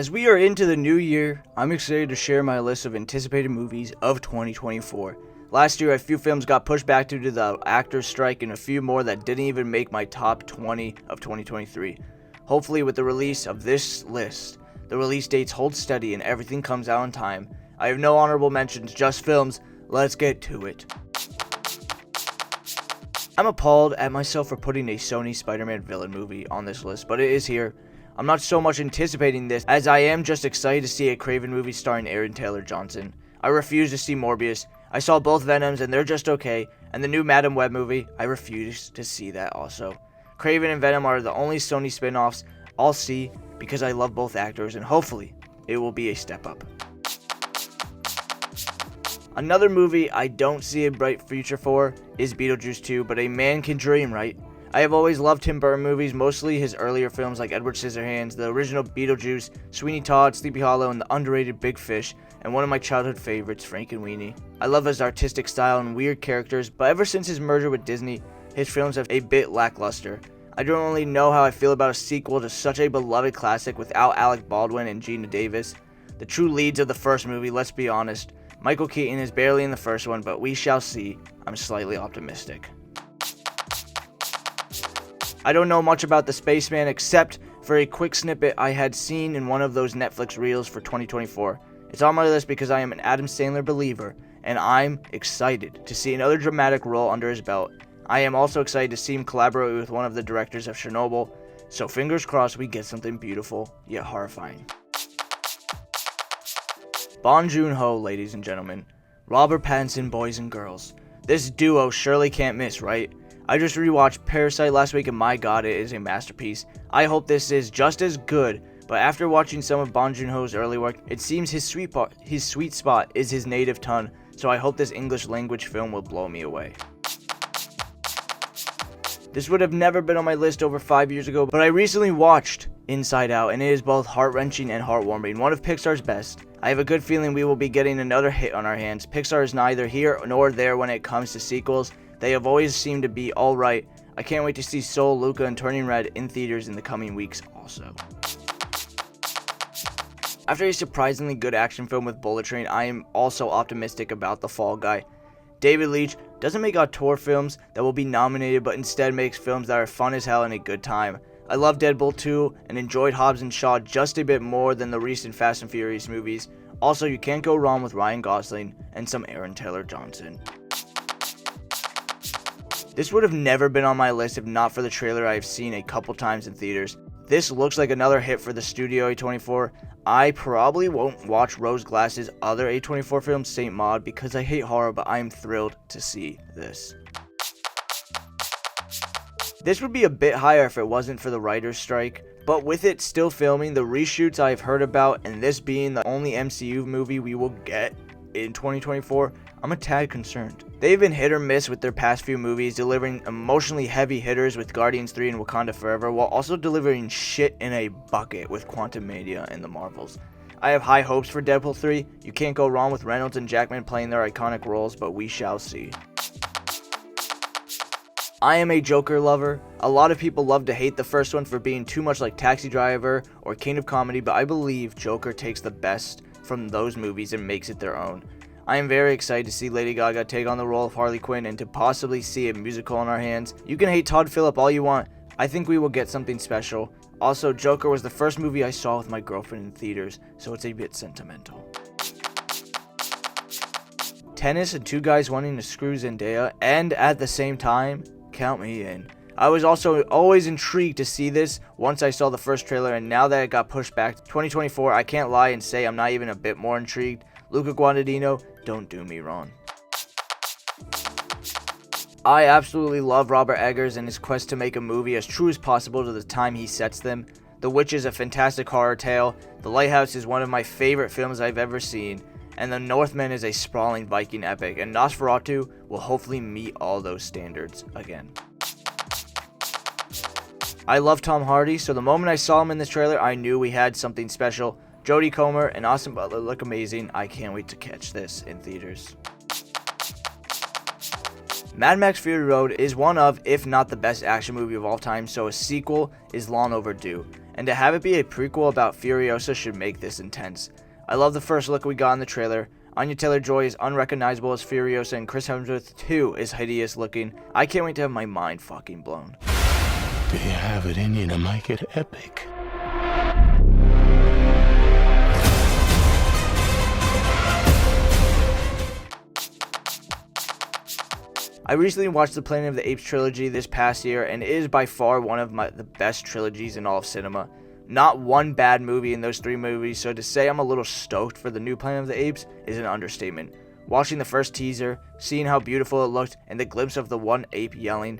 As we are into the new year, I'm excited to share my list of anticipated movies of 2024. Last year, a few films got pushed back due to the actors' strike and a few more that didn't even make my top 20 of 2023. Hopefully, with the release of this list, the release dates hold steady and everything comes out on time. I have no honorable mentions, just films. Let's get to it. I'm appalled at myself for putting a Sony Spider-Man villain movie on this list, but it is here. I'm not so much anticipating this as I am just excited to see a Craven movie starring Aaron Taylor Johnson. I refuse to see Morbius. I saw both Venoms and they're just okay, and the new Madam Web movie, I refuse to see that also. Craven and Venom are the only Sony spin-offs I'll see because I love both actors and hopefully it will be a step up. Another movie I don't see a bright future for is Beetlejuice 2, but a man can dream, right? I have always loved Tim Burton movies, mostly his earlier films like Edward Scissorhands, the original Beetlejuice, Sweeney Todd, Sleepy Hollow, and the underrated Big Fish, and one of my childhood favorites, Frankenweenie. I love his artistic style and weird characters, but ever since his merger with Disney, his films have a bit lackluster. I don't really know how I feel about a sequel to such a beloved classic without Alec Baldwin and Gina Davis. The true leads of the first movie, let's be honest. Michael Keaton is barely in the first one, but we shall see. I'm slightly optimistic. I don't know much about The Spaceman except for a quick snippet I had seen in one of those Netflix reels for 2024. It's on my list because I am an Adam Sandler believer, and I'm excited to see another dramatic role under his belt. I am also excited to see him collaborate with one of the directors of Chernobyl, so fingers crossed we get something beautiful yet horrifying. Bong Joon-ho, ladies and gentlemen. Robert Pattinson, boys and girls. This duo surely can't miss, right? I just rewatched Parasite last week and my god, it is a masterpiece. I hope this is just as good, but after watching some of Bong Joon-ho's early work, it seems his sweet spot is his native tongue, so I hope this English language film will blow me away. This would have never been on my list over 5 years ago, but I recently watched Inside Out, and it is both heart-wrenching and heartwarming, one of Pixar's best. I have a good feeling we will be getting another hit on our hands. Pixar is neither here nor there when it comes to sequels. They have always seemed to be alright. I can't wait to see Soul, Luca, and Turning Red in theaters in the coming weeks also. After a surprisingly good action film with Bullet Train, I am also optimistic about The Fall Guy. David Leitch doesn't make auteur films that will be nominated, but instead makes films that are fun as hell and a good time. I love Deadpool 2 and enjoyed Hobbs and Shaw just a bit more than the recent Fast and Furious movies. Also, you can't go wrong with Ryan Gosling and some Aaron Taylor Johnson. This would have never been on my list if not for the trailer I have seen a couple times in theaters. This looks like another hit for the Studio A24. I probably won't watch Rose Glass's other A24 film, Saint Maud, because I hate horror, but I am thrilled to see this. This would be a bit higher if it wasn't for the writer's strike, but with it still filming, the reshoots I've heard about, and this being the only MCU movie we will get in 2024, I'm a tad concerned. They've been hit or miss with their past few movies, delivering emotionally heavy hitters with Guardians 3 and Wakanda Forever, while also delivering shit in a bucket with Quantumania and the Marvels. I have high hopes for Deadpool 3. You can't go wrong with Reynolds and Jackman playing their iconic roles, but we shall see. I am a Joker lover. A lot of people love to hate the first one for being too much like Taxi Driver or King of Comedy, but I believe Joker takes the best from those movies and makes it their own. I am very excited to see Lady Gaga take on the role of Harley Quinn and to possibly see a musical on our hands. You can hate Todd Phillip all you want. I think we will get something special. Also, Joker was the first movie I saw with my girlfriend in theaters, so it's a bit sentimental. Tennis and two guys wanting to screw Zendaya, and at the same time, count me in. I was also always intrigued to see this once I saw the first trailer, and now that it got pushed back to 2024, I can't lie and say I'm not even a bit more intrigued. Luca Guadagnino, don't do me wrong. I absolutely love Robert Eggers and his quest to make a movie as true as possible to the time he sets them. The Witch is a fantastic horror tale, The Lighthouse is one of my favorite films I've ever seen, and The Northman is a sprawling Viking epic, and Nosferatu will hopefully meet all those standards again. I love Tom Hardy, so the moment I saw him in this trailer, I knew we had something special. Jodie Comer and Austin Butler look amazing. I can't wait to catch this in theaters. Mad Max Fury Road is one of, if not the best action movie of all time, so a sequel is long overdue. and to have it be a prequel about Furiosa should make this intense. I love the first look we got in the trailer. Anya Taylor-Joy is unrecognizable as Furiosa, and Chris Hemsworth too is hideous looking. I can't wait to have my mind fucking blown. Do you have it in you to make it epic? I recently watched the Planet of the Apes trilogy this past year, and it is by far one of the best trilogies in all of cinema. Not one bad movie in those 3 movies, so to say I'm a little stoked for the new Planet of the Apes is an understatement. Watching the first teaser, seeing how beautiful it looked, and the glimpse of the one ape yelling,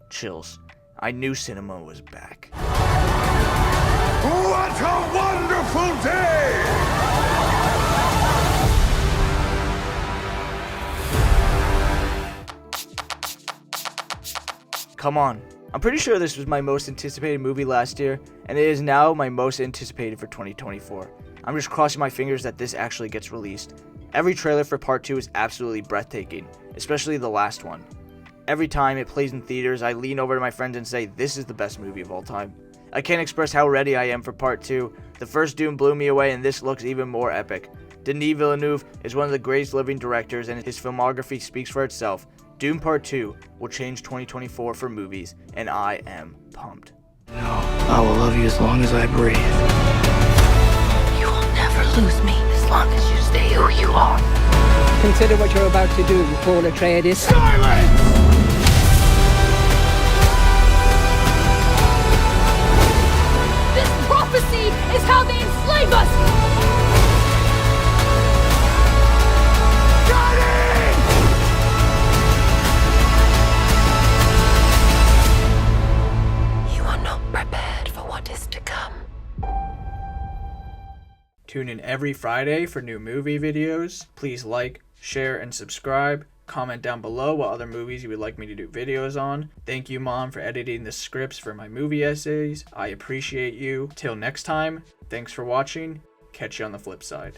chills. I knew cinema was back. What a wonderful day! Come on. I'm pretty sure this was my most anticipated movie last year, and it is now my most anticipated for 2024. I'm just crossing my fingers that this actually gets released. Every trailer for Part 2 is absolutely breathtaking, especially the last one. Every time it plays in theaters, I lean over to my friends and say, this is the best movie of all time. I can't express how ready I am for Part 2. The first Doom blew me away, and this looks even more epic. Denis Villeneuve is one of the greatest living directors, and his filmography speaks for itself. Doom Part 2 will change 2024 for movies, and I am pumped. No, I will love you as long as I breathe. You will never lose me as long as you stay who you are. Consider what you're about to do, Paul Atreides. Silence! This prophecy is how they enslave us! You are not prepared for what is to come. Tune in every Friday for new movie videos. Please like, share, and subscribe. Comment down below what other movies you would like me to do videos on. Thank you, Mom, for editing the scripts for my movie essays. I appreciate you. Till next time, thanks for watching. Catch you on the flip side.